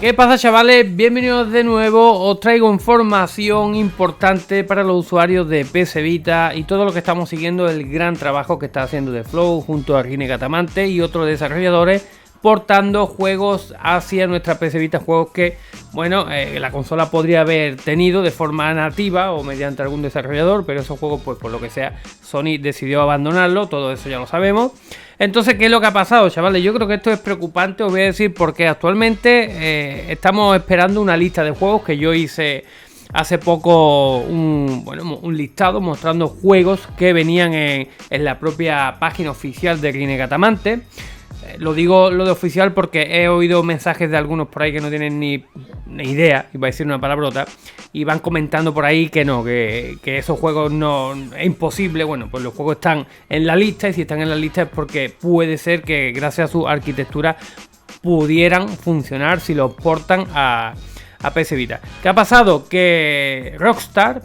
¿Qué pasa, chavales? Bienvenidos de nuevo. Os traigo información importante para los usuarios de PS Vita y todo lo que estamos siguiendo el gran trabajo que está haciendo DeFlow junto a Rine Catamante y otros desarrolladores portando juegos hacia nuestra PS Vita, juegos que, bueno, la consola podría haber tenido de forma nativa o mediante algún desarrollador, pero esos juegos, pues por lo que sea, Sony decidió abandonarlo, todo eso ya lo sabemos. Entonces, ¿qué es lo que ha pasado, chavales? Yo creo que esto es preocupante, os voy a decir, porque actualmente estamos esperando una lista de juegos que yo hice hace poco, un listado mostrando juegos que venían en la propia página oficial de Rine Catamante. Lo digo lo de oficial porque he oído mensajes de algunos por ahí que no tienen ni idea, iba a decir una palabrota, y van comentando por ahí que no, que esos juegos no, es imposible. Bueno, pues los juegos están en la lista, y si están en la lista es porque puede ser que gracias a su arquitectura pudieran funcionar si los portan a PS Vita. ¿Qué ha pasado? Que Rockstar,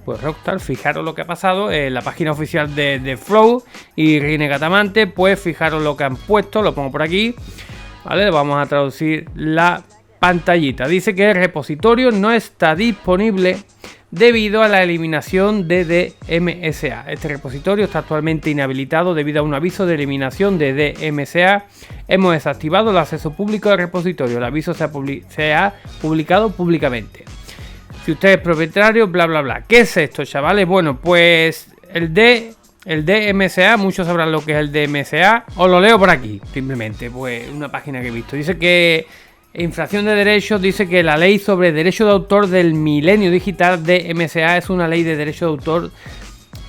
fijaros lo que ha pasado en la página oficial de Flow y Rine Catamante, pues fijaros lo que han puesto, lo pongo por aquí, ¿vale? Vamos a traducir la pantallita. Dice que el repositorio no está disponible debido a la eliminación de DMSA. Este repositorio está actualmente inhabilitado debido a un aviso de eliminación de DMSA. Hemos desactivado el acceso público del repositorio. El aviso se ha publicado públicamente. Si usted es propietario, bla bla bla. ¿Qué es esto, chavales? Bueno, pues el DMSA, muchos sabrán lo que es el DMSA. Os lo leo por aquí, simplemente, pues una página que he visto. Dice que infracción de derechos, dice que la ley sobre derecho de autor del milenio digital DMSA es una ley de derecho de autor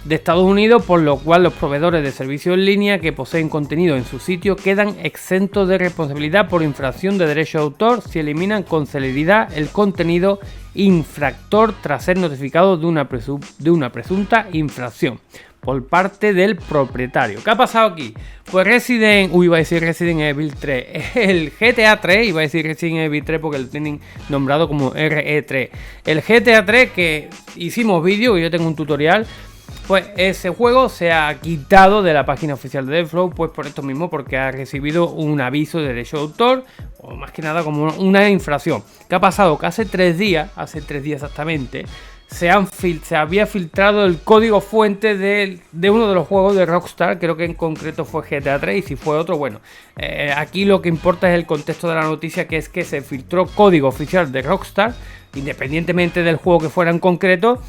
de Estados Unidos, por lo cual los proveedores de servicios en línea que poseen contenido en su sitio quedan exentos de responsabilidad por infracción de derecho de autor si eliminan con celeridad el contenido infractor tras ser notificados de una presunta infracción por parte del propietario. ¿Qué ha pasado aquí? Pues Resident Evil 3, el GTA 3, iba a decir Resident Evil 3 porque lo tienen nombrado como RE3. El GTA 3, que hicimos vídeo y yo tengo un tutorial, pues ese juego se ha quitado de la página oficial de DeFlow, pues por esto mismo, porque ha recibido un aviso de derecho de autor, o más que nada como una infracción. ¿Qué ha pasado? Que hace 3 días exactamente, se había filtrado el código fuente de uno de los juegos de Rockstar. Creo que en concreto fue GTA 3, y si fue otro, bueno, aquí lo que importa es el contexto de la noticia, que es que se filtró código oficial de Rockstar, independientemente del juego que fuera en concreto.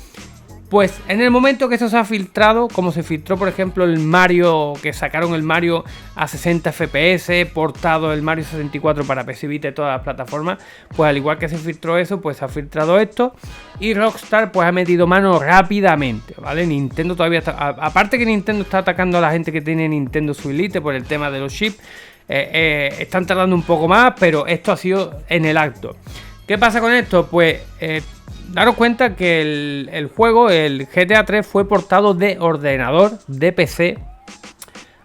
Pues en el momento que eso se ha filtrado, como se filtró por ejemplo el Mario, que sacaron el Mario a 60 FPS, portado el Mario 64 para PS Vita y todas las plataformas, pues al igual que se filtró eso, pues se ha filtrado esto, y Rockstar pues ha metido mano rápidamente, ¿vale? Nintendo todavía está, aparte que Nintendo está atacando a la gente que tiene Nintendo Switch Lite por el tema de los chips, están tardando un poco más, pero esto ha sido en el acto. ¿Qué pasa con esto? Pues daros cuenta que el juego, el GTA 3, fue portado de ordenador, de PC,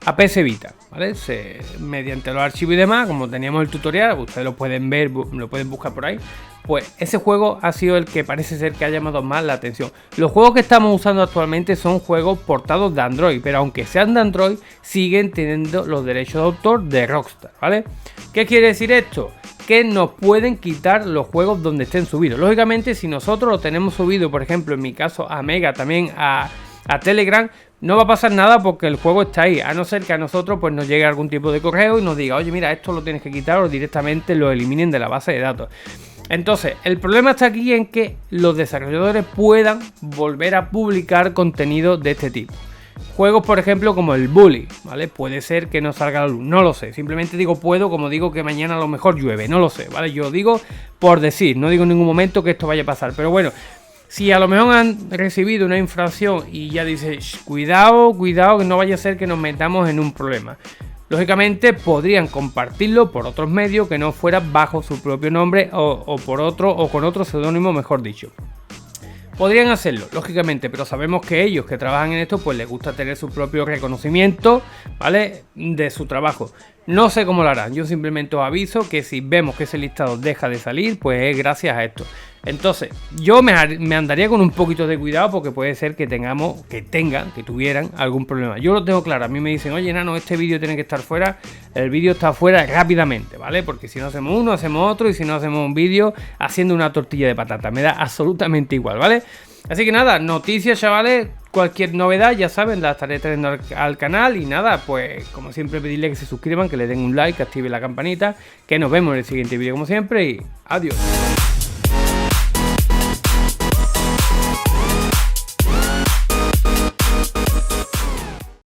a PS Vita, ¿vale? Mediante los archivos y demás, como teníamos el tutorial, ustedes lo pueden ver, lo pueden buscar por ahí. Pues ese juego ha sido el que parece ser que ha llamado más la atención. Los juegos que estamos usando actualmente son juegos portados de Android, pero aunque sean de Android, siguen teniendo los derechos de autor de Rockstar, ¿vale? ¿Qué quiere decir esto? Que nos pueden quitar los juegos donde estén subidos. Lógicamente, si nosotros lo tenemos subido, por ejemplo, en mi caso a Mega, también a Telegram, no va a pasar nada porque el juego está ahí, a no ser que a nosotros pues nos llegue algún tipo de correo y nos diga, oye, mira, esto lo tienes que quitar, o directamente lo eliminen de la base de datos. Entonces, el problema está aquí en que los desarrolladores puedan volver a publicar contenido de este tipo. Juegos, por ejemplo, como el Bully, ¿vale? Puede ser que no salga a la luz, no lo sé. Simplemente digo puedo, como digo que mañana a lo mejor llueve, no lo sé, ¿vale? Yo digo por decir, no digo en ningún momento que esto vaya a pasar. Pero bueno, si a lo mejor han recibido una infracción y ya dice, cuidado, que no vaya a ser que nos metamos en un problema. Lógicamente podrían compartirlo por otros medios que no fuera bajo su propio nombre o por otro, o con otro seudónimo, mejor dicho. Podrían hacerlo, lógicamente, pero sabemos que ellos que trabajan en esto, pues les gusta tener su propio reconocimiento, ¿vale? De su trabajo. No sé cómo lo harán, yo simplemente os aviso que si vemos que ese listado deja de salir, pues es gracias a esto. Entonces, yo me andaría con un poquito de cuidado porque puede ser que tuvieran algún problema. Yo lo tengo claro, a mí me dicen, oye, Nano, este vídeo tiene que estar fuera. El vídeo está fuera rápidamente, ¿vale? Porque si no hacemos uno, hacemos otro, y si no hacemos un vídeo haciendo una tortilla de patata, me da absolutamente igual, ¿vale? Así que nada, noticias, chavales. Cualquier novedad, ya saben, la estaré trayendo al canal. Y nada, pues como siempre, pedirle que se suscriban, que le den un like, que activen la campanita. Que nos vemos en el siguiente vídeo como siempre y adiós.